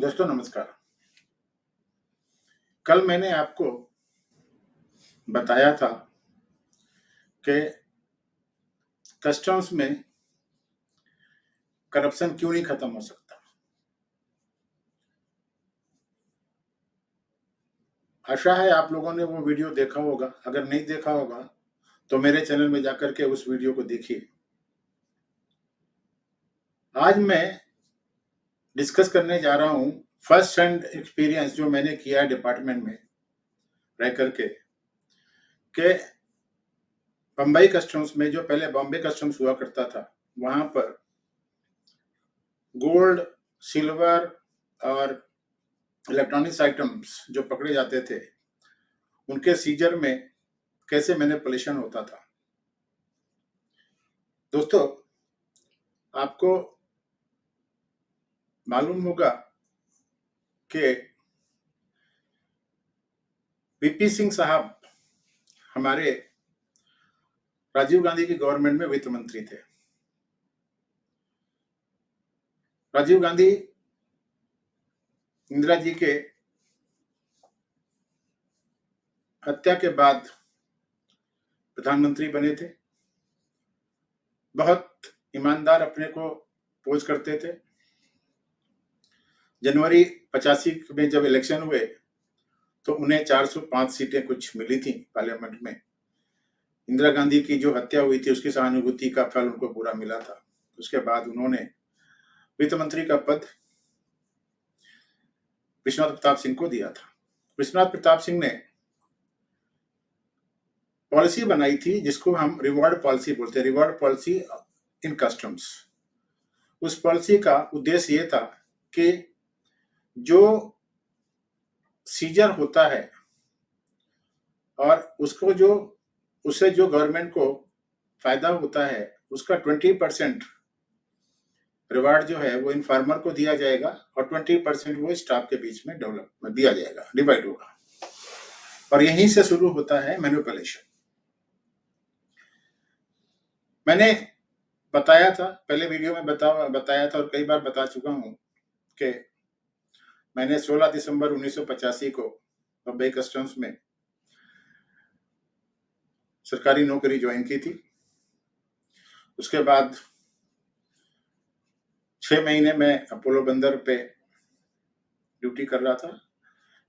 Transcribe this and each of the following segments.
दोस्तों नमस्कार। कल मैंने आपको बताया था कि कस्टम्स में करप्शन क्यों नहीं खत्म हो सकता। आशा है आप लोगों ने वो वीडियो देखा होगा। अगर नहीं देखा होगा तो मेरे चैनल में जाकर के उस वीडियो को देखिए। आज मैं डिस्कस करने जा रहा हूँ फर्स्ट हैंड एक्सपीरियंस जो मैंने किया है डिपार्टमेंट में रह करके कि बम्बई कस्टम्स में, जो पहले बॉम्बे कस्टम्स हुआ करता था, वहां पर गोल्ड, सिल्वर और इलेक्ट्रॉनिक्स आइटम्स जो पकड़े जाते थे, उनके सीजर में कैसे मैनिपुलेशन होता था। दोस्तों, आपको मालूम होगा कि वीपी सिंह साहब हमारे राजीव गांधी की गवर्नमेंट में वित्त मंत्री थे। राजीव गांधी इंदिरा जी के हत्या के बाद प्रधानमंत्री बने थे। बहुत ईमानदार अपने को पोज करते थे। जनवरी 85 में जब इलेक्शन हुए तो उन्हें 405 सीटें कुछ मिली थी पार्लियामेंट में। इंदिरा गांधी की जो हत्या हुई थी उसकी सहानुभूति का फल उनको पूरा मिला था। उसके बाद उन्होंने वित्त मंत्री का पद विश्वनाथ प्रताप सिंह को दिया था। विश्वनाथ प्रताप सिंह ने पॉलिसी बनाई थी जिसको हम रिवॉर्ड पॉलिसी बोलते हैं, रिवॉर्ड पॉलिसी इन कस्टम्स। उस पॉलिसी का उद्देश्य ये था कि जो सीजर होता है और उससे जो गवर्नमेंट को फायदा होता है, उसका 20% रिवार्ड जो है वो इन्फॉर्मर को दिया जाएगा और 20% वो स्टाफ के बीच में डेवलप दिया जाएगा, डिवाइड होगा। और यहीं से शुरू होता है मैनिपुलेशन। मैंने बताया था, पहले वीडियो में बताया था और कई बार बता चुका हूं कि मैंने 16 दिसंबर 1985 को बम्बई कस्टम्स में सरकारी नौकरी ज्वाइन की थी। उसके बाद 6 महीने में अपोलो बंदर पे ड्यूटी कर रहा था।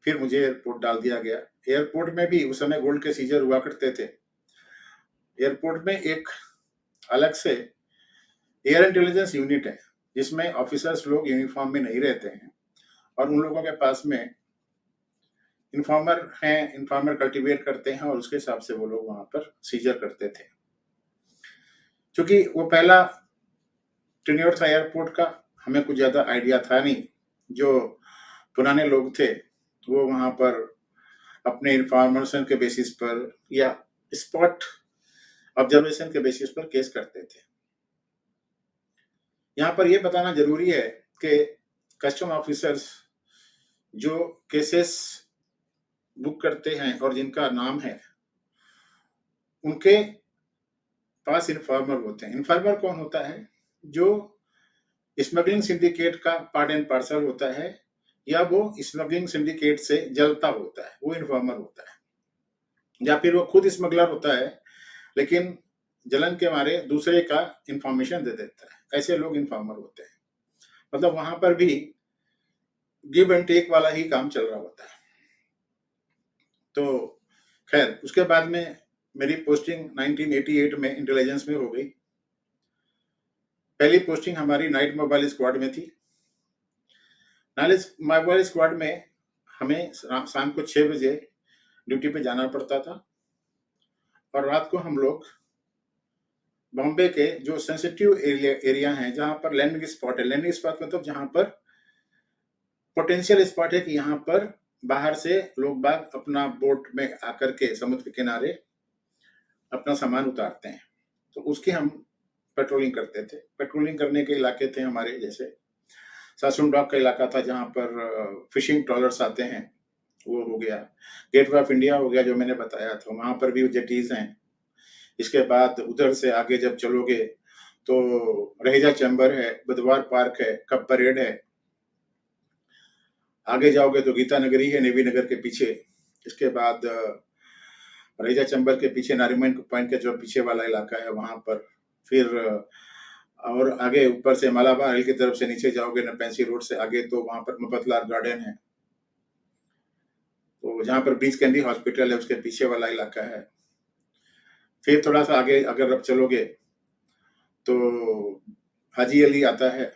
फिर मुझे एयरपोर्ट डाल दिया गया। एयरपोर्ट में भी उस समय गोल्ड के सीजर हुआ करते थे। एयरपोर्ट में एक अलग से एयर इंटेलिजेंस यूनिट है जिसमें ऑफिसर्स लोग यूनिफॉर्म में नहीं रहते हैं और उन लोगों के पास में इन्फॉर्मर हैं, इन्फॉर्मर कल्टीवेट करते हैं और उसके हिसाब से वो लोग वहां पर सीजर करते थे। क्योंकि वो पहला टेन्योर था एयरपोर्ट का, हमें कुछ ज्यादा आइडिया था नहीं। जो पुराने लोग थे वो वहां पर अपने इन्फॉर्मेशन के बेसिस पर या स्पॉट ऑब्जर्वेशन के बेसिस पर केस करते थे। यहाँ पर यह बताना जरूरी है कि कस्टम ऑफिसर्स जो केसेस बुक करते हैं और जिनका नाम है, उनके पास इन्फॉर्मर होते हैं। इन्फॉर्मर कौन होता है? जो स्मगलिंग सिंडिकेट का पार्ट एंड पार्सल होता है या वो स्मगलिंग सिंडिकेट से जलता होता है, वो इन्फॉर्मर होता है। या फिर वो खुद स्मगलर होता है लेकिन जलन के मारे दूसरे का इंफॉर्मेशन दे देता है। ऐसे लोग इन्फॉर्मर होते हैं। मतलब वहां पर भी गिव एंड टेक वाला ही काम चल रहा होता है। तो खैर, उसके बाद में मेरी पोस्टिंग 1988 में इंटेलिजेंस में हो गई। पहली पोस्टिंग हमारी नाइट मोबाइल स्क्वाड में थी। नाइट मोबाइल स्क्वाड में हमें शाम को 6 बजे ड्यूटी पे जाना पड़ता था और रात को हम लोग बॉम्बे के जो सेंसिटिव एरिया हैं, जहां पर लैंडिंग स्पॉट है, लैंडिंग स्पॉट मतलब जहां पर पोटेंशियल स्पॉट है कि यहाँ पर बाहर से लोग बाग अपना बोट में आकर के समुद्र के किनारे अपना सामान उतारते हैं, तो उसकी हम पेट्रोलिंग करते थे। पेट्रोलिंग करने के इलाके थे हमारे, जैसे सासुन डॉक का इलाका था जहाँ पर फिशिंग ट्रॉलर्स आते हैं, वो हो गया। गेटवे ऑफ इंडिया हो गया जो मैंने बताया था, वहां पर भी जेटीज हैं। इसके बाद उधर से आगे जब चलोगे तो रहेजा चैम्बर है, बुधवार पार्क है, कब परेड है। आगे जाओगे तो गीता नगरी है नेवी नगर के पीछे। इसके बाद रईजा चंबल के पीछे नारीमन पॉइंट के जो पीछे वाला इलाका है वहां पर। फिर और आगे ऊपर से मालाबार हिल की तरफ से नीचे जाओगे नरपैंसी रोड से आगे तो वहां पर मफतलाल गार्डन है, तो जहाँ पर ब्रीच कैंडी हॉस्पिटल है उसके पीछे वाला इलाका है। फिर थोड़ा सा आगे अगर अब चलोगे तो हाजी अली आता है।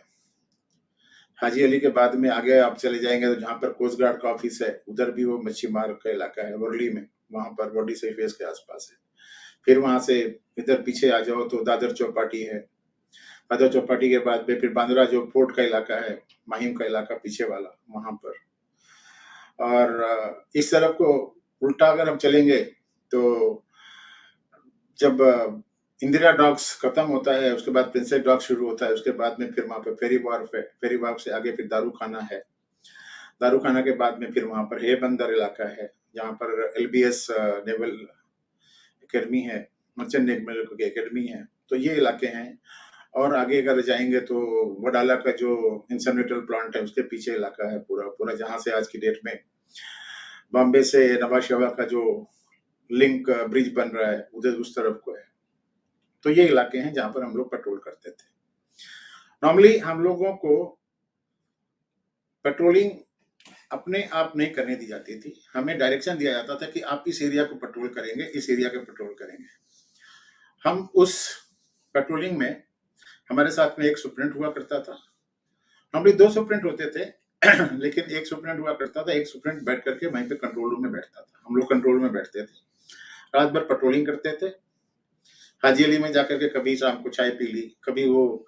हाजी अली के बाद में आगे आप चले जाएंगे तो जहाँ पर कोस्ट गार्ड का ऑफिस है उधर भी वो मच्छी मार्ग का इलाका है वर्ली में, वहां पर बॉडी सरफेस के आसपास है। फिर वहां से इधर पीछे आ जाओ तो दादर चौपाटी है। दादर चौपाटी के बाद में फिर बांद्रा जो पोर्ट का इलाका है, माहिम का इलाका पीछे वाला वहां पर। और इस तरफ को उल्टा अगर हम चलेंगे तो जब इंदिरा डॉक्स खत्म होता है उसके बाद प्रिंसेस डॉक शुरू होता है, उसके बाद में फिर वहां पर फेरी वार्फ है, फेरी वार्फ से आगे फिर दारू खाना है, दारू खाना के बाद में फिर वहां पर हे बंदर इलाका है जहाँ पर एलबीएस नेवल एकेडमी है, मर्चेंट नेवल एकेडमी है। तो ये इलाके हैं। और आगे अगर जाएंगे तो वडाला का जो इंसनरेटर प्लांट है उसके पीछे इलाका है पूरा पूरा, जहां से आज की डेट में बॉम्बे से नवाज शरीफ का जो लिंक ब्रिज बन रहा है उधर उस तरफ को है। तो ये इलाके हैं जहां पर हम लोग पेट्रोल करते थे। नॉर्मली हम लोगों को पेट्रोलिंग अपने आप नहीं करने दी जाती थी, हमें डायरेक्शन दिया जाता था कि आप इस एरिया को पेट्रोल करेंगे, इस एरिया को पेट्रोल करेंगे। हम उस पेट्रोलिंग में हमारे साथ में एक सुप्रेंट हुआ करता था। नॉर्मली 2 सुप्रेंट होते थे लेकिन एक सुप्रेंट हुआ करता था, एक सुप्रेंट बैठ करके वहीं पे कंट्रोल रूम में बैठता था। हम लोग कंट्रोल में बैठते थे, रात भर पेट्रोलिंग करते थे। हाजी अली में जाकर के कभी शाम को चाय पी ली, कभी वो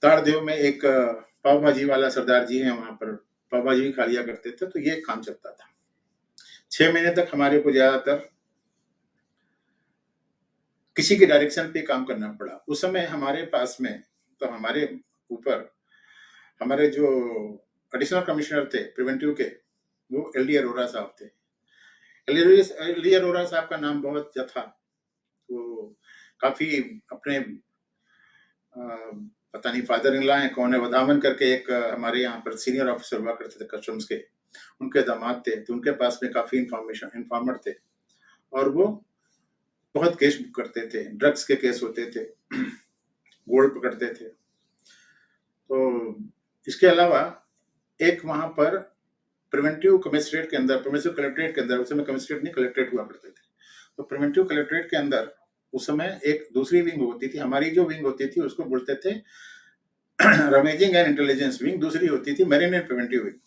ताड़देव में एक पाव भाजी वाला सरदार जी है वहां पर पाव भाजी भी खा लिया करते थे। तो ये काम चलता था। 6 महीने तक हमारे को ज्यादातर किसी के डायरेक्शन पे काम करना पड़ा। उस समय हमारे पास में तो हमारे ऊपर हमारे जो एडिशनल कमिश्नर थे प्रिवेंटिव के वो एल.डी. अरोरा साहब थे। एल.डी. अरोरा साहब का नाम बहुत था। वो काफी अपने पता नहीं फादर इन लॉ है कौन है, वधावन करके एक हमारे यहाँ पर सीनियर ऑफिसर हुआ करते थे कस्टम्स के, उनके दामाद थे। तो उनके पास में काफी इन्फॉर्मर थे और वो बहुत केस बुक करते थे, ड्रग्स के केस होते थे, गोल्ड पकड़ते थे। तो इसके अलावा एक वहां पर प्रिवेंटिव कमिश्नरेट के अंदर, प्रिवेंटिव कलेक्ट्रेट के अंदर, उस समय कमिश्नरेट नहीं कलेक्ट्रेट हुआ करते थे, तो प्रिवेंटिव कलेक्ट्रेट के अंदर उस समय एक दूसरी विंग होती थी। हमारी जो विंग होती थी उसको बोलते थे रमेजिंग एंड इंटेलिजेंस विंग, दूसरी होती थी मेरिन एंड प्रिवेंटिव विंग।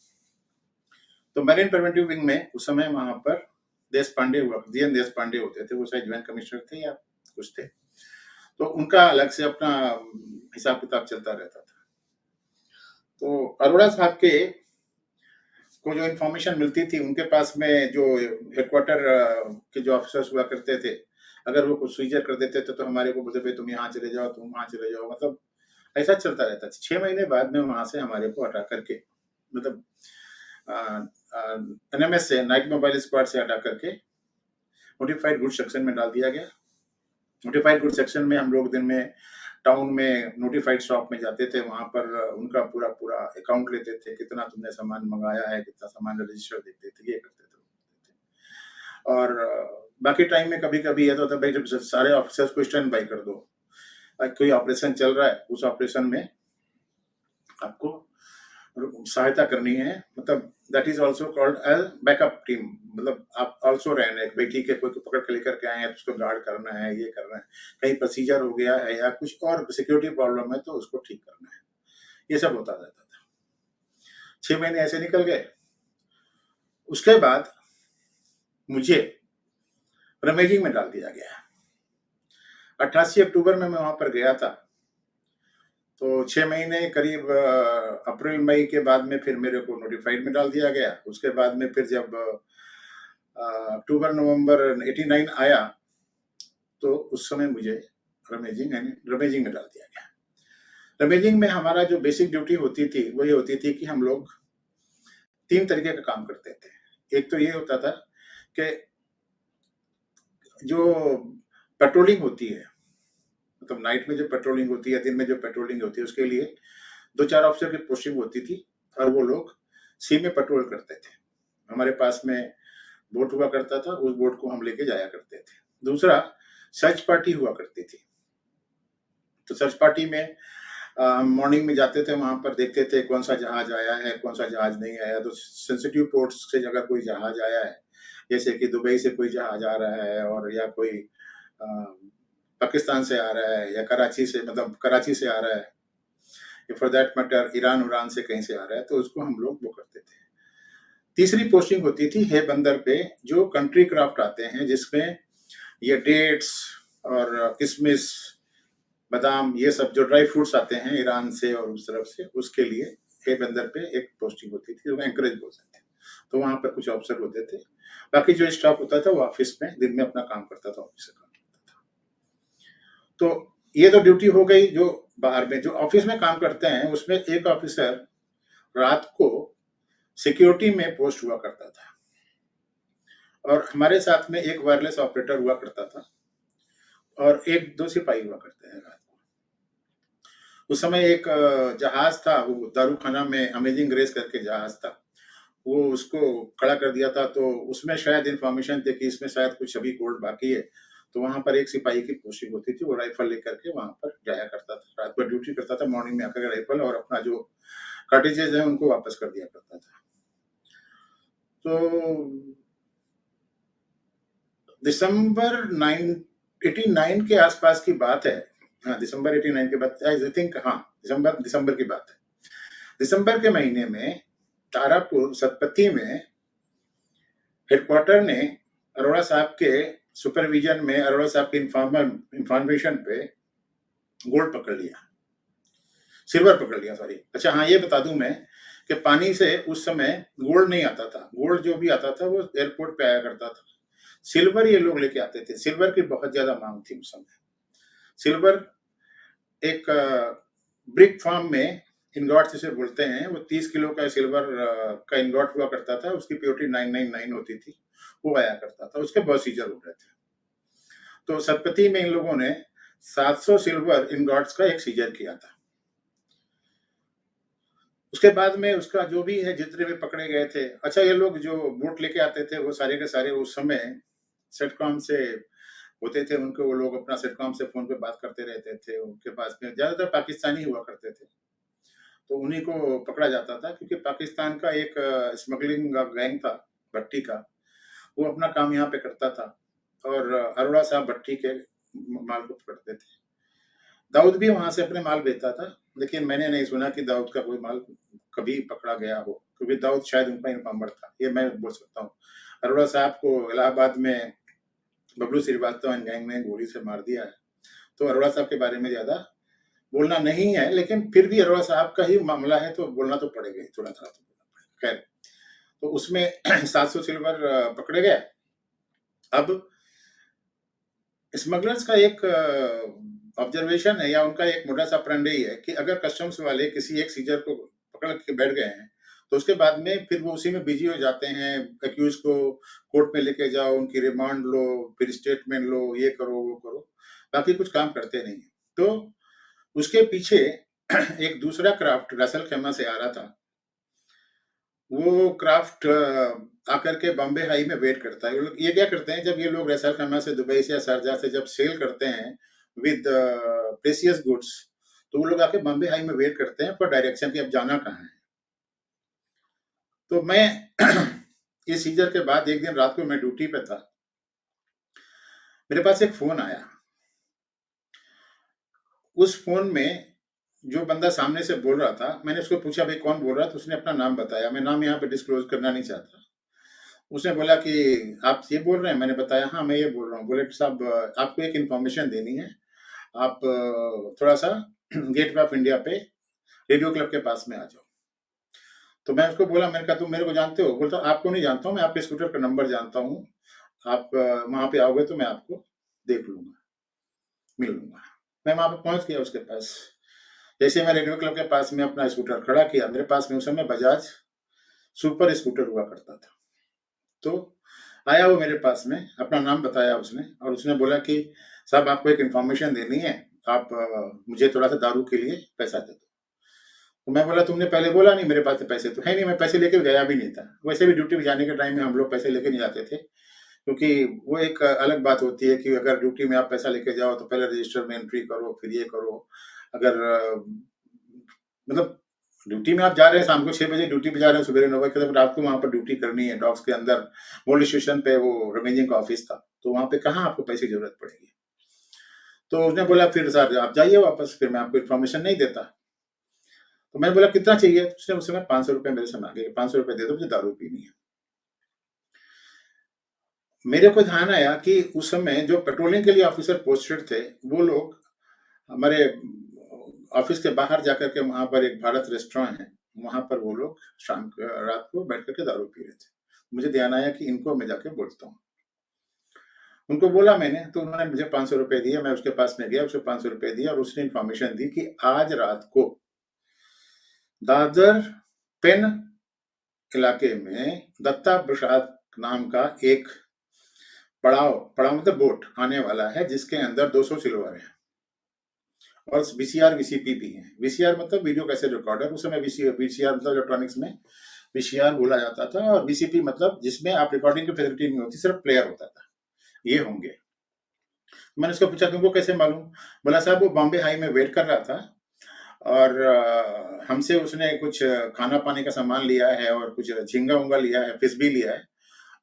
तो मेरिन प्रिवेंटिव विंग में उस समय वहां पर देश पांडे हुआ, जीएन देश पांडे होते थे, वो शायद ज्वाइंट कमिश्नर थे या कुछ थे। तो उनका अलग से अपना हिसाब किताब चलता रहता था। तो अरोड़ा साहब के को जो इन्फॉर्मेशन मिलती थी उनके पास में जो हेडक्वार्टर के जो ऑफिसर्स हुआ करते थे, अगर वो कुछ सीजर कर देते थे तो हमारे को बोलते तुम यहाँ चले जाओ, तुम वहां चले जाओ, मतलब ऐसा चलता रहता था। 6 महीने बाद में वहां से हमारे को हटा करके, मतलब एनएमएस से, नाइट मोबाइल स्क्वाड से हटा करके नोटिफाइड गुड सेक्शन में डाल दिया गया। नोटिफाइड गुड सेक्शन में हम लोग दिन में टाउन में नोटिफाइड शॉप में जाते थे, वहां पर उनका पूरा पूरा अकाउंट लेते थे, कितना तुमने सामान मंगाया है, कितना सामान रजिस्टर देखते थे, ये करते थे। और बाकी टाइम में कभी कभी ये तो भाई जब सारे ऑफिसर्स को स्टैंड बाई कर दो, कोई ऑपरेशन चल रहा है उस ऑपरेशन में आपको सहायता करनी है, मतलब that is also called as backup team. मतलब आप ऑल्सो रहना है, बेटी के कोई पकड़ के लेकर के आए हैं तो उसको गार्ड करना है, ये करना है, कहीं प्रोसीजर हो गया है या कुछ और सिक्योरिटी प्रॉब्लम है तो उसको ठीक करना है, ये सब होता रहता था। 6 महीने ऐसे निकल गए। उसके बाद मुझे रमेजिंग में डाल दिया गया। 88 अक्टूबर में मैं वहां पर गया था। तो 6 महीने करीब अप्रैल मई के बाद में फिर मेरे को नोटिफाइड में डाल दिया गया। उसके बाद में फिर जब अक्टूबर नवंबर 89 आया तो उस समय मुझे रमेजिंग में डाल दिया गया। रमेजिंग में हमारा जो बेसिक ड्यूटी होती थी वो ये होती थी कि हम लोग 3 तरीके का काम करते थे। एक तो ये होता था कि जो पेट्रोलिंग होती है, मतलब नाइट में जो पेट्रोलिंग होती है, दिन में जो पेट्रोलिंग होती है, उसके लिए 2-4 ऑफिसर की पोस्टिंग होती थी और वो लोग सी में पेट्रोल करते थे। हमारे पास में बोट हुआ करता था, उस बोट को हम लेके जाया करते थे। दूसरा, सर्च पार्टी हुआ करती थी। तो सर्च पार्टी में मॉर्निंग में जाते थे, वहां पर देखते थे कौन सा जहाज आया है, कौन सा जहाज नहीं आया। तो सेंसिटिव पोर्ट्स से अगर कोई जहाज आया है, जैसे कि दुबई से कोई जहाज आ रहा है, और या कोई पाकिस्तान से आ रहा है, या कराची से, मतलब कराची से आ रहा है, या फॉर दैट मैटर ईरान से कहीं से आ रहा है, तो उसको हम लोग वो करते थे। तीसरी पोस्टिंग होती थी हे बंदर पे, जो कंट्री क्राफ्ट आते हैं, जिसमें ये डेट्स और किशमिश, बादाम, ये सब जो ड्राई फ्रूट्स आते हैं ईरान से और उस तरफ से, उसके लिए हे बंदर पे एक पोस्टिंग होती थी, जो एंकरेज बोलते थे। तो वहां पर कुछ ऑफिसर होते थे, बाकी जो स्टाफ होता था वो ऑफिस में दिन में अपना काम करता था, ऑफिस का काम करता था। तो ये तो ड्यूटी हो गई जो बाहर में। जो ऑफिस में काम करते हैं उसमें एक ऑफिसर रात को सिक्योरिटी में पोस्ट हुआ करता था, और हमारे साथ में एक वायरलेस ऑपरेटर हुआ करता था, और एक दो सिपाही हुआ करते हैं रात को। उस समय एक जहाज था, वो दारू खाना में अमेजिंग ग्रेस करके जहाज था, वो उसको खड़ा कर दिया था। तो उसमें शायद इंफॉर्मेशन थी कि इसमें शायद कुछ अभी गोल्ड बाकी है। तो वहां पर एक सिपाही की पोस्टिंग होती थी, वो राइफल लेकर के वहां पर जाया करता था, रात को ड्यूटी करता था, मॉर्निंग में आकर राइफल और अपना जो कार्टिजेज है उनको वापस कर दिया करता था। तो दिसंबर 89 के आसपास की बात है। हाँ, दिसंबर 89 के बाद, आई थिंक, हाँ, दिसंबर की बात है। दिसंबर के महीने में तारापुर सतपथी में हेडक्वार्टर ने अरोड़ा साहब के सुपरविजन में, अरोड़ा साहब के इंफॉर्मेशन पे गोल्ड पकड़ लिया, सिल्वर पकड़ लिया, सॉरी। अच्छा हाँ, ये बता दूं मैं कि पानी से उस समय गोल्ड नहीं आता था। गोल्ड जो भी आता था वो एयरपोर्ट पे आया करता था। सिल्वर ये लोग लेके आते थे। सिल्वर की बहुत ज्यादा मांग थी उस समय। सिल्वर एक ब्रिक फॉर्म में इनगॉट जिसे बोलते हैं, वो 30 किलो का सिल्वर का इनगॉट हुआ करता था, उसकी प्योरिटी 999 होती थी, वो आया करता था। उसके बहुत सीजर हो रहे थे। तो सतपथी में इन लोगों ने 700 सिल्वर इनगॉट्स का एक सीजर किया था। उसके बाद में उसका जो भी है, जितने भी पकड़े गए थे। अच्छा, ये लोग जो बोट लेके आते थे वो सारे के सारे उस समय सेटकॉम से होते थे, उनको वो लोग अपना सेटकॉम से फोन पे बात करते रहते थे। उनके पास में ज्यादातर पाकिस्तानी हुआ करते थे, तो उन्हीं को पकड़ा जाता था, क्योंकि पाकिस्तान का एक स्मगलिंग गैंग था भट्टी का, वो अपना काम यहाँ पे करता था, और अरोड़ा साहब भट्टी के माल को पकड़ते थे। दाऊद भी वहां से अपने माल बेचता था, लेकिन मैंने नहीं सुना कि दाऊद का कोई माल कभी पकड़ा गया हो, क्योंकि दाऊद शायद उनका इन्फॉर्मर था, ये मैं बोल सकता हूँ। अरोड़ा साहब को इलाहाबाद में बबलू श्रीवास्तव एंड गैंग ने गोली से मार दिया है। तो अरोड़ा साहब के बारे में ज्यादा बोलना नहीं है, लेकिन फिर भी अरोड़ा साहब का ही मामला है तो बोलना तो पड़ेगा ही, थोड़ा थोड़ा तो बोलना पड़ेगा। खैर, तो उसमें 700 सिल्वर पकड़े गए। अब स्मगलर्स का एक ऑब्जर्वेशन है, या उनका एक मोटा सा ऑपरेंडी है, कि अगर कस्टम्स वाले किसी एक सीजर को पकड़ के बैठ गए हैं, तो उसके बाद में फिर वो उसी में बिजी हो जाते हैं। एक्यूज को कोर्ट में लेके जाओ, उनकी रिमांड लो, फिर स्टेटमेंट लो, ये करो वो करो, बाकी कुछ काम करते नहीं है। तो उसके पीछे एक दूसरा क्राफ्ट रसल खेमा से आ रहा था। वो क्राफ्ट आकर के बॉम्बे हाई में वेट करता है। ये क्या करते हैं, जब ये लोग रसल खेमा से, दुबई से या शारजाह से जब सेल करते हैं विद प्रेशियस गुड्स, तो वो लोग आके बॉम्बे हाई में वेट करते हैं फॉर डायरेक्शन कि अब जाना कहाँ है। तो मैं इस सीजर के बाद एक दिन रात को मैं ड्यूटी पे था, मेरे पास एक फोन आया। उस फोन में जो बंदा सामने से बोल रहा था, मैंने उसको पूछा भाई कौन बोल रहा था, तो उसने अपना नाम बताया। मैं नाम यहाँ पे डिस्क्लोज करना नहीं चाहता। उसने बोला कि आप ये बोल रहे हैं, मैंने बताया हाँ मैं ये बोल रहा हूँ। बोले कि साहब आपको एक इन्फॉर्मेशन देनी है, आप थोड़ा सा गेटवे ऑफ इंडिया पे रेडियो क्लब के पास में आ जाओ। तो मैं उसको बोला, मैंने कहा तुम मेरे को जानते हो? बोलता आपको नहीं जानता हूँ, मैं आपके स्कूटर का नंबर जानता हूँ, आप वहां पे आओगे तो मैं आपको देख लूंगा, मिल लूंगा। मैं वहां पे पहुंच गया उसके पास। जैसे मैं रेडियो क्लब के पास में अपना स्कूटर खड़ा किया, मेरे पास में उस समय बजाज सुपर स्कूटर हुआ करता था। तो आया वो मेरे पास में, अपना नाम बताया उसने, और उसने बोला कि साहब आपको एक इन्फॉर्मेशन देनी है, आप मुझे थोड़ा सा दारू के लिए पैसा दे दो। तो मैं बोला तुमने पहले बोला नहीं, मेरे पास तो पैसे तो है नहीं, मैं पैसे लेके गया भी नहीं था। वैसे भी ड्यूटी पे जाने के टाइम में हम लोग पैसे लेके नहीं जाते थे, क्योंकि वो एक अलग बात होती है कि अगर ड्यूटी में आप पैसा लेके जाओ तो पहले रजिस्टर में एंट्री करो, फिर ये करो। अगर मतलब ड्यूटी में आप जा रहे हैं, शाम को 6 बजे ड्यूटी पे जा रहे हैं, सवेरे 9 बजे, रात को वहां पर ड्यूटी करनी है। डॉक्स के अंदर मोल्ड स्टेशन पे वो रेमेजिंग का ऑफिस था, तो वहां पे कहाँ आपको पैसे की जरूरत पड़ेगी। तो उसने बोला फिर सर आप जाइए वापस, फिर मैं आपको इन्फॉर्मेशन नहीं देता। तो मैंने बोला कितना चाहिए, तो उसने उस समय 500 रुपए मेरे से मांगे, 500 रुपए दे दो, मुझे दारू पीनी है। मेरे को ध्यान आया कि उस समय जो पेट्रोलिंग के लिए ऑफिसर पोस्टेड थे, वो लोग हमारे ऑफिस के बाहर जाकर के वहां पर एक भारत रेस्टोरेंट है, वहां पर वो लोग रात को बैठ करके दारू पी रहे थे। मुझे ध्यान आया कि इनको मैं जाके बोलता हूँ। उनको बोला मैंने, तो उन्होंने मुझे 500 रुपए दिए। मैं उसके पास में गया, उसको 500 रुपए दिया और उसने इन्फॉर्मेशन दी कि आज रात को दादर पेन इलाके में दत्ता प्रसाद नाम का एक पड़ाव पड़ाव मतलब बोट आने वाला है, जिसके अंदर 200 सिल्वर है और वीसीआर वीसीपी भी है। वीसीआर मतलब वीडियो कैसेट रिकॉर्डर, उस समय वीसीआर मतलब इलेक्ट्रॉनिक्स में वीसीआर बोला जाता था, और वीसीपी मतलब जिसमें आप रिकॉर्डिंग की फैसिलिटी नहीं होती, सिर्फ प्लेयर होता था। ये होंगे। मैंने उसको पूछा तुमको कैसे मालूम? बोला साहब वो बॉम्बे हाई में वेट कर रहा था और हमसे उसने कुछ खाना पानी का सामान लिया है और कुछ झींगा उंगा लिया है, फिश भी लिया है,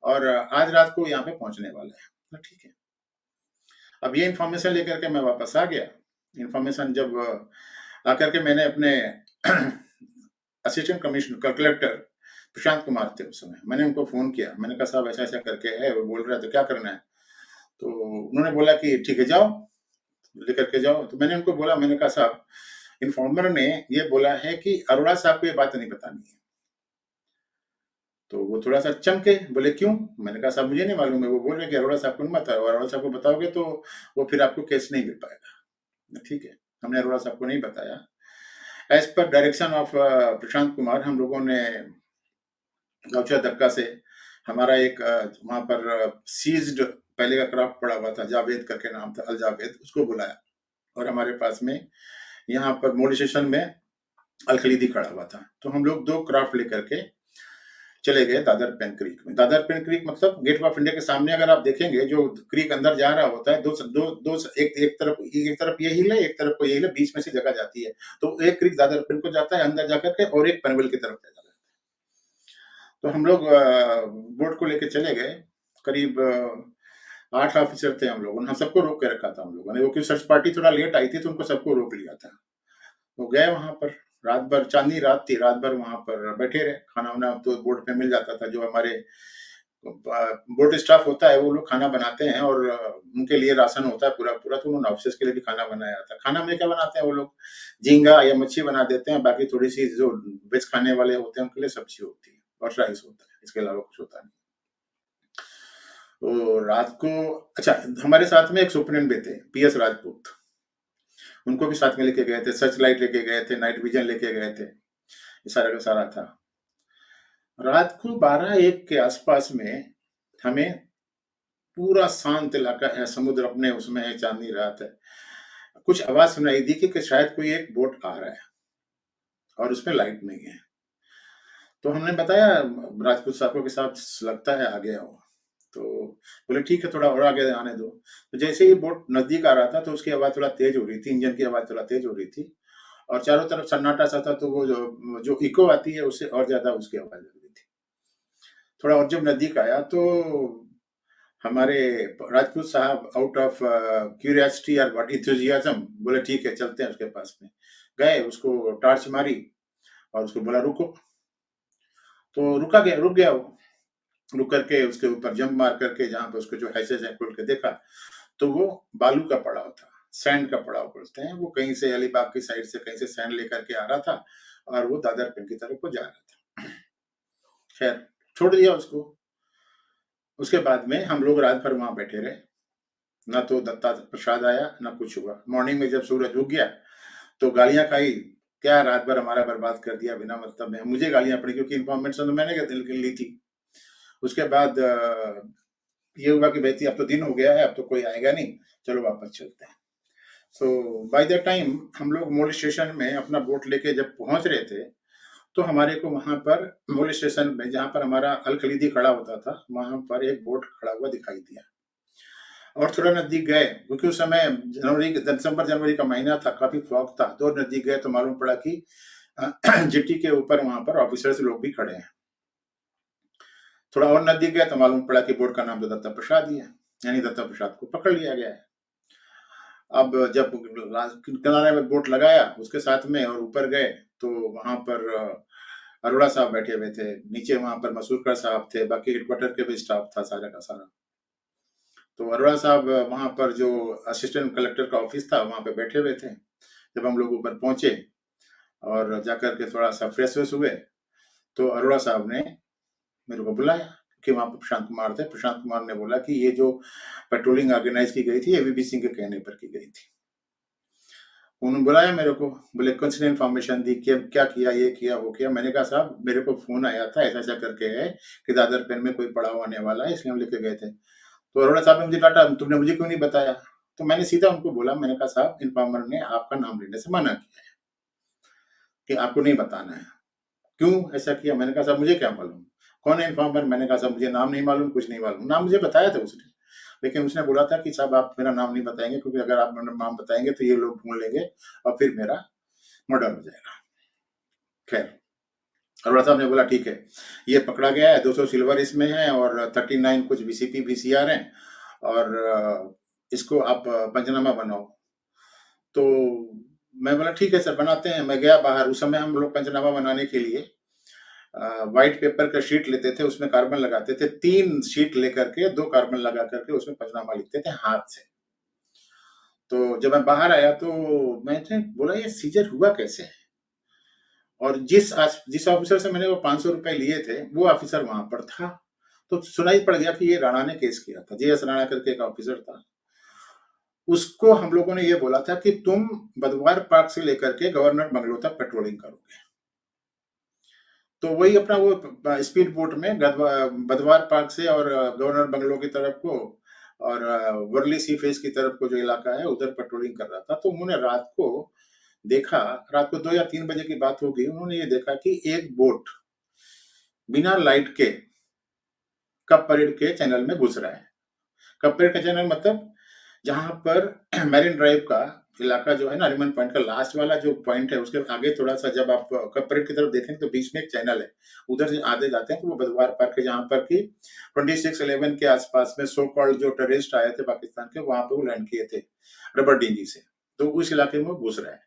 और आज रात को यहाँ पे पहुंचने वाला है। तो ठीक है। अब ये इन्फॉर्मेशन लेकर के मैं वापस आ गया। इन्फॉर्मेशन जब आकर के मैंने अपने assistant commissioner collector Prashant Kumar थे उस समय, मैंने उनको फोन किया। मैंने कहा साहब ऐसा ऐसा करके है, वो बोल रहा है तो क्या करना है? तो उन्होंने बोला कि ठीक है जाओ, लेकर के जाओ। तो मैंने उनको बोला, मैंने कहा साहब इन्फॉर्मर ने ये बोला है कि अरोड़ा साहब को ये बात नहीं बतानी है। तो वो थोड़ा सा चमके, बोले क्यों? मैंने कहा साहब मुझे नहीं मालूम है, वो बोल रहे कि अरोड़ा साहब को मत बताओ, अरोड़ा साहब को बताओगे तो वो फिर आपको केस नहीं मिल पाएगा। ठीक है, हमने अरोड़ा साहब को नहीं बताया। As per direction of Prashant Kumar, हम लोगों ने गौचर धक्का से हमारा एक वहां पर सीज्ड पहले का क्राफ्ट पड़ा हुआ था, जावेद करके नाम था, अल जावेद, उसको बुलाया। और हमारे पास में यहाँ पर मोड स्टेशन में अल खलीदी खड़ा हुआ था। तो हम लोग 2 क्राफ्ट लेकर के चले गए दादर पेन क्रीक में। दादर पेन क्रीक मतलब गेट ऑफ इंडिया के सामने अगर आप देखेंगे, जो क्रीक अंदर जा रहा होता है, एक तरफ ये हिल है, एक तरफ को ये हिल है, बीच में से जगह जाती है। तो एक क्रीक दादर पेन को जाता है अंदर जाकर के, और एक पनवेल की तरफ जाता है। तो हम लोग बोट को लेके चले गए। करीब 8 ऑफिसर थे हम लोग, हम सबको रोक के रखा था हम लोगों ने, वो क्योंकि सर्च पार्टी थोड़ा लेट आई थी तो उनको सबको रोक लिया था। तो गए वहां पर, रात भर, चांदनी रात थी, रात भर वहां पर बैठे रहे। खाना वाना तो बोर्ड पे मिल जाता था, जो हमारे बोर्ड स्टाफ होता है वो लोग खाना बनाते हैं, और उनके लिए राशन होता है पूरा पूरा, तो उन्होंने ऑफिसर्स के लिए भी खाना बनाया था। खाना में क्या बनाते हैं वो लोग? झींगा या मच्छी बना देते हैं, बाकी थोड़ी सी जो वेज खाने वाले होते हैं उनके लिए सब्जी होती है और राइस होता है, इसके अलावा कुछ होता नहीं। तो रात को, अच्छा, हमारे साथ में एक सुपरडेंट भी थे, पीएस राजपूत, उनको भी साथ में लेके गए थे, सर्च लाइट लेके गए थे, नाइट विजन लेके गए थे, ये सारा का सारा था। रात को 12-1 के आसपास में हमें पूरा शांत इलाका है, समुद्र अपने उसमें है, चांदनी रात है, कुछ आवाज सुनाई दी कि शायद कोई एक बोट आ रहा है और उसमें लाइट नहीं है। तो हमने बताया राजपूत साहब को के साथ लगता है आ गया हो। तो बोले ठीक है थोड़ा और आगे आने दो। तो जैसे ही बोट नजदीक आ रहा था तो उसकी आवाज थोड़ा तेज हो रही थी, इंजन की आवाज थोड़ा तेज हो रही थी, और चारों तरफ सन्नाटा सा था, तो वो जो इको आती है उससे और ज्यादा उसकी आवाज लग रही थी। थोड़ा और जब नजदीक आया तो हमारे राजपूत साहब आउट ऑफ क्यूरियोसिटी और व्हाट इंथुजियाज्म बोले ठीक है चलते हैं उसके पास में। गए, उसको टार्च मारी और उसको बोला रुको। तो रुक गया वो। रुक करके उसके ऊपर जंप मार करके, जहां पे उसको जो हैसेज है खोल के देखा, तो वो बालू का पड़ाव था, सैंड का पड़ाव बोलते हैं। वो कहीं से अलीबाग की साइड से कहीं से सैंड लेकर के आ रहा था और वो दादर पिंड की तरफ को जा रहा था। खैर छोड़ दिया उसको। उसके बाद में हम लोग रात भर वहां बैठे रहे, ना तो दत्ता प्रसाद आया ना कुछ हुआ। मॉर्निंग में जब सूरज उग गया तो गालियां खाई, क्या रात भर हमारा बर्बाद कर दिया बिना मतलब में। मुझे गालियां पड़ी क्योंकि इन्फॉर्मेशन तो मैंने ली थी। उसके बाद ये हुआ कि भाई अब तो दिन हो गया है, अब तो कोई आएगा नहीं, चलो वापस चलते हैं। सो बाय द टाइम हम लोग मूल स्टेशन में अपना बोट लेके जब पहुंच रहे थे, तो हमारे को वहां पर मूल स्टेशन में जहां पर हमारा अल खलीदी खड़ा होता था, वहां पर एक बोट खड़ा हुआ दिखाई दिया। और थोड़ा नजदीक गए, क्योंकि उस समय दिसंबर जनवरी का महीना था, काफी फॉग था, तो नजदीक गए तो मालूम पड़ा कि जेटी के ऊपर वहां पर ऑफिसर्स लोग भी खड़े हैं। थोड़ा और नजदीक गए तो मालूम पड़ा कि बोर्ड का नाम तो दत्ता प्रसाद ही है, यानी दत्ता प्रसाद को पकड़ लिया गया है। अब जब किनारे में बोट लगाया उसके साथ में और ऊपर गए, तो वहां पर अरोड़ा साहब बैठे हुए थे, नीचे वहां पर मसूरकर साहब थे, बाकी हेडक्वार्टर के भी स्टाफ था सारा का सारा। तो अरोड़ा साहब वहां पर जो असिस्टेंट कलेक्टर का ऑफिस था वहां पे बैठे हुए थे। जब हम लोग ऊपर पहुंचे और जाकर के थोड़ा सा फ्रेश वेश हुए, तो अरोड़ा साहब ने मेरे को बुलाया कि वहां पर प्रशांत कुमार थे। प्रशांत कुमार ने बोला कि ये जो पेट्रोलिंग ऑर्गेनाइज की गई थी, एबीपी सिंह के कहने पर की गई थी। उन्होंने बुलाया मेरे को, बोले कौन सी इन्फॉर्मेशन दी, क्या किया, ये किया, वो किया। मैंने कहा साहब मेरे को फोन आया था, ऐसा ऐसा करके है कि दादर पेन में कोई पड़ाव आने वाला है, इसलिए हम लेके गए थे। तो अरोड़ा साहब ने मुझे डांटा, तुमने मुझे क्यों नहीं बताया? तो मैंने सीधा उनको बोला, मैंने कहा साहब इन्फॉर्मर ने आपका नाम लेने से मना किया है कि आपको नहीं बताना है। क्यों ऐसा किया? मैंने कहा साहब मुझे क्या मालूम कौन है इन्फॉर्मर। मैंने कहा साहब मुझे नाम नहीं मालूम, कुछ नहीं मालूम। नाम मुझे बताया था उसने, लेकिन उसने बोला था कि साहब आप मेरा नाम नहीं बताएंगे, क्योंकि अगर आप मेरा नाम बताएंगे तो ये लोग ढूंढ लेंगे और फिर मेरा मर्डर हो जाएगा। खैर, अरोड़ा साहब ने बोला ठीक है, ये पकड़ा गया है, 200 सिल्वर इसमें है और 39 कुछ वीसीपी वीसीआर हैं, और इसको आप पंचनामा बनाओ। तो मैं बोला ठीक है सर बनाते हैं। मैं गया बाहर, उस समय हम लोग पंचनामा बनाने के लिए व्हाइट पेपर का शीट लेते थे, उसमें कार्बन लगाते थे, 3 शीट लेकर के 2 कार्बन लगा करके उसमें पंचनामा लिखते थे हाथ से। तो जब मैं बाहर आया तो मैंने बोला ये सीजर हुआ कैसे है, और जिस ऑफिसर से मैंने वो 500 रुपए लिए थे वो ऑफिसर वहां पर था। तो सुनाई पड़ गया कि ये राणा ने केस किया था, जीएस राणा करके एक ऑफिसर था। उसको हम लोगों ने ये बोला था कि तुम बदवार पार्क से लेकर के गवर्नर बंगलो तक पेट्रोलिंग करोगे। तो वही अपना वो स्पीड बोट में बदवार पार्क से और गवर्नर बंगलो की तरफ को और वर्ली सी फेस की तरफ को जो इलाका है उधर पेट्रोलिंग कर रहा था। तो उन्होंने रात को देखा, रात को 2 या 3 बजे की बात होगी, उन्होंने ये देखा कि एक बोट बिना लाइट के कब परेड के चैनल में घुस रहा है। कब परेड का चैनल मतलब जहां पर मैरिन ड्राइव का इलाका जो है, नारीमन पॉइंट का लास्ट वाला जो पॉइंट है, उसके आगे थोड़ा सा जब आप कब परेड की तरफ देखें तो बीच में एक चैनल है, उधर से आगे जाते हैं तो वो बदवार पार्क है, जहां पर कि 26/11 के आसपास में सो कॉल्ड जो टेररिस्ट आए थे पाकिस्तान के, वहां पे वो लैंड किए थे रबर डिंगी से। तो उस इलाके में वो घुस रहा है।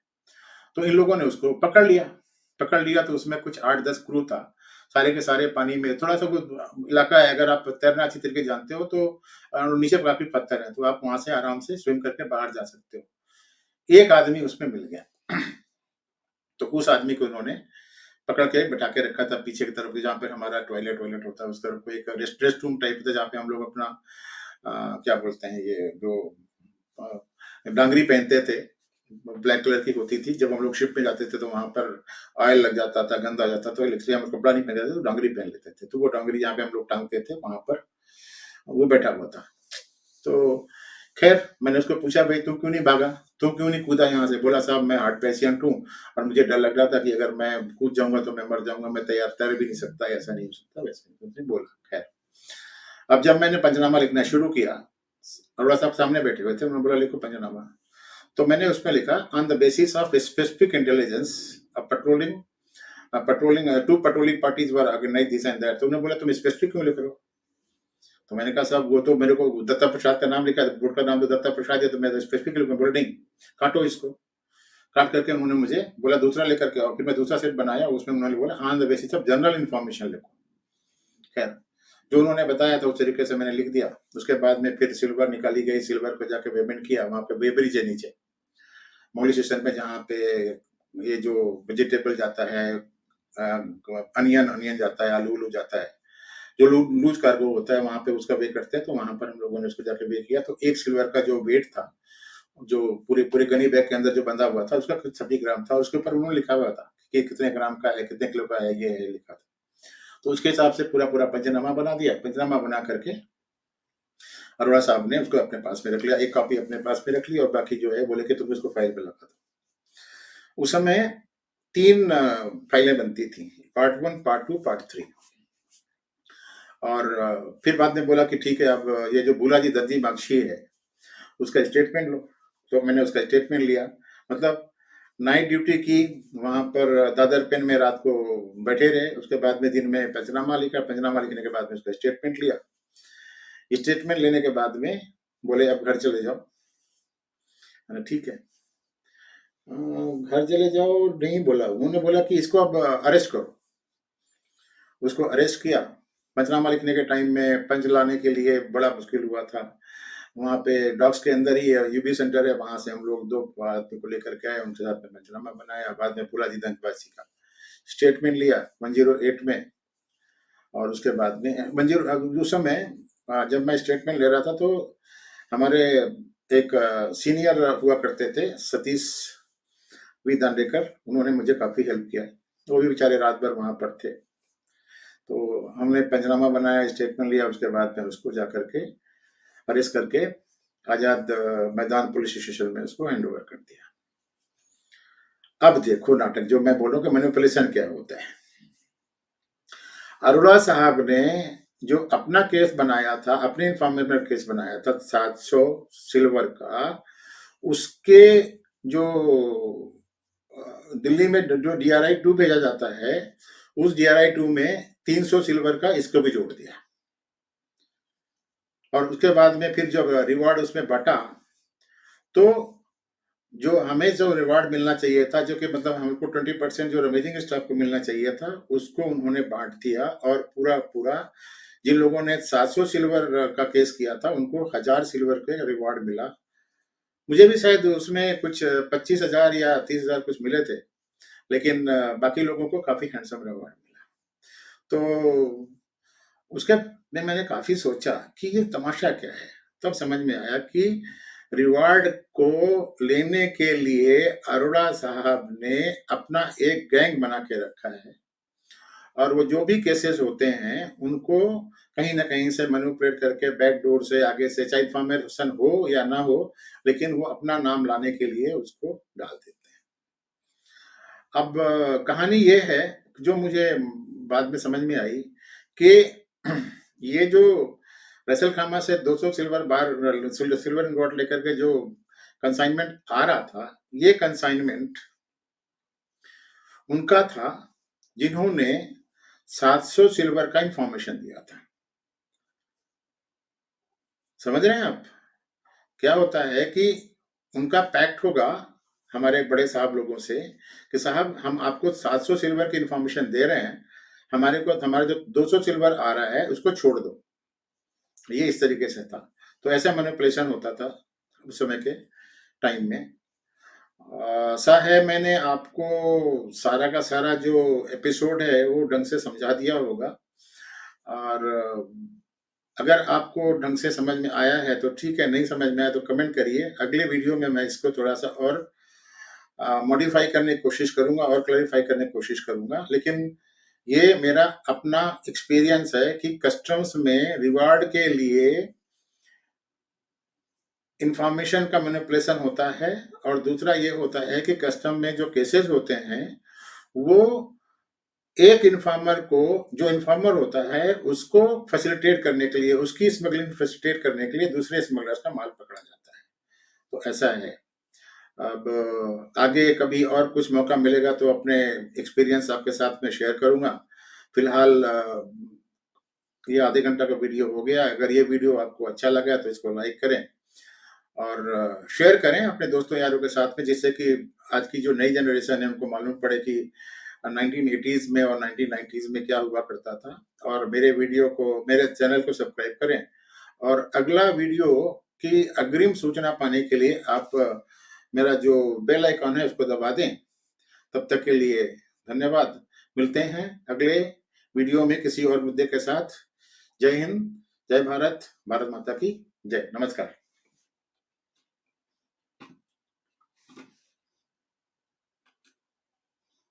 तो इन लोगों ने उसको पकड़ लिया। पकड़ लिया तो उसमें कुछ 8-10 क्रू था, सारे के सारे पानी में। थोड़ा सा कुछ इलाका है, अगर आप तैरना अच्छी तरीके जानते हो तो नीचे काफी पत्थर है, तो आप वहां से आराम से स्विम करके बाहर जा सकते हो। एक आदमी उसमें मिल गया। तो उस आदमी को उन्होंने पकड़ के बैठा के रखा था पीछे की तरफ, जहाँ पे हमारा टॉयलेट वॉयलेट होता है, उस तरफ को एक रेस्ट रूम टाइप था, जहाँ पे हम लोग अपना क्या बोलते हैं ये जो डांगरी पहनते थे, ब्लैक कलर की होती थी। जब हम लोग शिप में जाते थे तो वहां पर ऑयल लग जाता था, गंदा आ जाता था, तो इसलिए हम कपड़ा नहीं पहनते थे, तो डांगरी पहन लेते थे। तो वो डांगरी जहाँ पे हम लोग टांगते थे वहां पर वो बैठा हुआ था। तो खैर मैंने उसको पूछा भाई तुम क्यों नहीं भागा, तुम क्यों नहीं कूदा यहाँ से? बोला साहब मैं हार्ट पेशेंट हूँ और मुझे डर लग रहा था कि अगर मैं कूद जाऊंगा तो मैं मर जाऊंगा, मैं तैयार तैर भी नहीं सकता, ऐसा नहीं हो सकता, वैसे नहीं बोला। खैर, अब जब मैंने पंचनामा लिखना शुरू किया, अरोड़ा साहब सामने बैठे हुए थे, उन्होंने बोला लिखो पंचनामा। तो मैंने उसमें लिखा on the basis of specific intelligence patrolling 2 patrolling parties were organized this and that. तो उन्होंने बोला तुम स्पेसिफिक क्यों लिख रहे हो? तो मैंने कहा साहब वो तो मेरे को दत्ता प्रसाद का नाम लिखा है, बोर्ड का नाम तो दत्ता प्रसाद है, तो मैं स्पेसिफिक लिखूंगा। बोले नहीं, काटो इसको। काट करके उन्होंने मुझे बोला दूसरा लेकर के आओ। फिर मैं दूसरा सेट बनाया, उसमें उन्होंने बोला on the basis of general information लिखो। खैर, जो उन्होंने बताया था उस तरीके से मैंने लिख दिया। उसके बाद में फिर सिल्वर निकाली गई, सिल्वर को जाके पेमेंट किया वहां पे वे ब्रिज है नीचे मोली स्टेशन पे, जहाँ पे ये जो वेजिटेबल जाता है, अनियन अनियन जाता है, आलू उलू जाता है, जो लूज कार्गो होता है वहां पे उसका वे करते हैं। तो वहां पर हम लोगों ने उसको जाके वे किया। तो एक सिल्वर का जो वेट था, जो पूरे पूरे गनी बैग के अंदर जो बंधा हुआ था, उसका कुछ 26 ग्राम था। उसके ऊपर उन्होंने लिखा हुआ था कि कितने ग्राम का है, कितने किलो का है, ये है लिखा था। तो उसके हिसाब से पूरा पूरा पंचनामा बना दिया। पंचनामा बना करके अरोड़ा साहब ने उसको अपने पास में रख लिया, एक कॉपी अपने पास में रख ली और बाकी जो है बोले कि तुम इसको फाइल पे लगा दो। उस समय 3 फाइलें बनती थी, पार्ट 1, पार्ट 2, पार्ट 3। और फिर बाद में बोला कि ठीक है, अब ये जो बुलाजी दर्जी बख्शी है उसका स्टेटमेंट लो। तो मैंने उसका स्टेटमेंट लिया, मतलब नाइट ड्यूटी की, वहां पर दादर पेन में रात को बैठे रहे, उसके बाद में दिन में पंचनामा लिखा, पंचनामा लिखने के बाद में उसका स्टेटमेंट लिया। स्टेटमेंट लेने के बाद में बोले अब घर चले जाओ। मैंने ठीक है। घर चले जाओ नहीं बोला, उन्होंने बोला कि इसको अब अरेस्ट करो। उसको अरेस्ट किया। पंचनामा लिखने के टाइम में पंच लाने के लिए बड़ा मुश्किल हुआ था। वहाँ पे डॉक्स के अंदर ही यूबी सेंटर है, वहां से हम लोग 2 आदमी को लेकर के आए, उनके साथ में पंचनामा बनाया। बाद में पूरा दंतबाजी का स्टेटमेंट लिया 108 में। और उसके बाद में उस समय जब मैं स्टेटमेंट ले रहा था तो हमारे एक सीनियर हुआ करते थे, सतीश वी दांडेकर, उन्होंने मुझे काफी हेल्प किया। वो भी बेचारे रात भर वहां पर थे। तो हमने पंचनामा बनाया, स्टेटमेंट लिया, उसके बाद में उसको जाकर के अरेस्ट करके आजाद मैदान पुलिस स्टेशन में उसको हैंड ओवर कर दिया। अब देखो नाटक, जो मैं बोल रहा हूँ कि मैनिपुलेशन क्या होता है। अरोड़ा साहब ने जो अपना केस बनाया था, अपने इन्फॉर्मेशन में केस बनाया था 700 सिल्वर का, उसके जो दिल्ली में जो DRI 2 भेजा जाता है, उस DRI 2 में 300 सिल्वर का इसको भी जोड़ दिया। और उसके बाद में फिर जब रिवॉर्ड उसमें बटा, तो जो हमें जो रिवॉर्ड मिलना चाहिए था, जो कि मतलब हमको 20% जो अमेजिंग स्टाफ को मिलना चाहिए था, उसको उन्होंने बांट दिया। और पूरा जिन लोगों ने 700 सिल्वर का केस किया था उनको 1000 सिल्वर के रिवॉर्ड मिला। मुझे भी शायद उसमें कुछ 25,000 या 30,000 कुछ मिले थे, लेकिन बाकी लोगों को काफी हैंडसम रिवॉर्ड मिला। तो उसके में मैंने काफी सोचा कि ये तमाशा क्या है। तब समझ में आया कि रिवार्ड को लेने के लिए अरोड़ा साहब ने अपना एक गैंग बना के रखा है। और वो जो भी केसेस होते हैं उनको कहीं ना कहीं से मैनिपुलेट करके बैक डोर से, आगे से, चाहे इन्फॉर्मेशन हो या ना हो, लेकिन वो अपना नाम लाने के लिए उसको डाल देते हैं। अब कहानी ये है, जो मुझे बाद में समझ में आई कि ये जो रसल खामा से 200 सिल्वर बार सिल्वर गॉड लेकर के जो कंसाइनमेंट आ रहा था, ये कंसाइनमेंट उनका था जिन्होंने 700 सिल्वर का इंफॉर्मेशन दिया था। समझ रहे हैं आप? क्या होता है कि उनका पैक्ट होगा हमारे बड़े साहब लोगों से कि साहब हम आपको 700 सिल्वर की इंफॉर्मेशन दे रहे हैं, हमारे जो 200 सिल्वर आ रहा है उसको छोड़ दो। ये इस तरीके से था। तो ऐसा मैनिपुलेशन होता था उस समय के टाइम में। आशा है मैंने आपको सारा का सारा जो एपिसोड है वो ढंग से समझा दिया होगा। और अगर आपको ढंग से समझ में आया है तो ठीक है, नहीं समझ में आया तो कमेंट करिए। अगले वीडियो में मैं इसको थोड़ा सा और मॉडिफाई करने की कोशिश करूंगा और क्लैरिफाई करने की कोशिश करूंगा। लेकिन ये मेरा अपना एक्सपीरियंस है कि कस्टम्स में रिवार्ड के लिए इंफॉर्मेशन का मैनिपुलेशन होता है। और दूसरा ये होता है कि कस्टम में जो केसेस होते हैं वो एक इन्फॉर्मर को, जो इन्फॉर्मर होता है उसको फैसिलिटेट करने के लिए, उसकी स्मगलिंग फैसिलिटेट करने के लिए दूसरे स्मगलर्स का माल पकड़ा जाता है। तो ऐसा है। अब आगे कभी और कुछ मौका मिलेगा तो अपने एक्सपीरियंस आपके साथ में शेयर करूंगा। फिलहाल ये आधे घंटा का वीडियो हो गया। अगर ये वीडियो आपको अच्छा लगा तो इसको लाइक करें और शेयर करें अपने दोस्तों यारों के साथ में, जिससे कि आज की जो नई जनरेशन है उनको मालूम पड़े कि 1980s में और 1990s में क्या हुआ करता था। और मेरे चैनल को सब्सक्राइब करें और अगला वीडियो की अग्रिम सूचना पाने के लिए आप मेरा जो बेल आइकॉन है उसको दबा दें। तब तक के लिए धन्यवाद। मिलते हैं अगले वीडियो में किसी और मुद्दे के साथ। जय हिंद, जय भारत, भारत माता की जय। नमस्कार।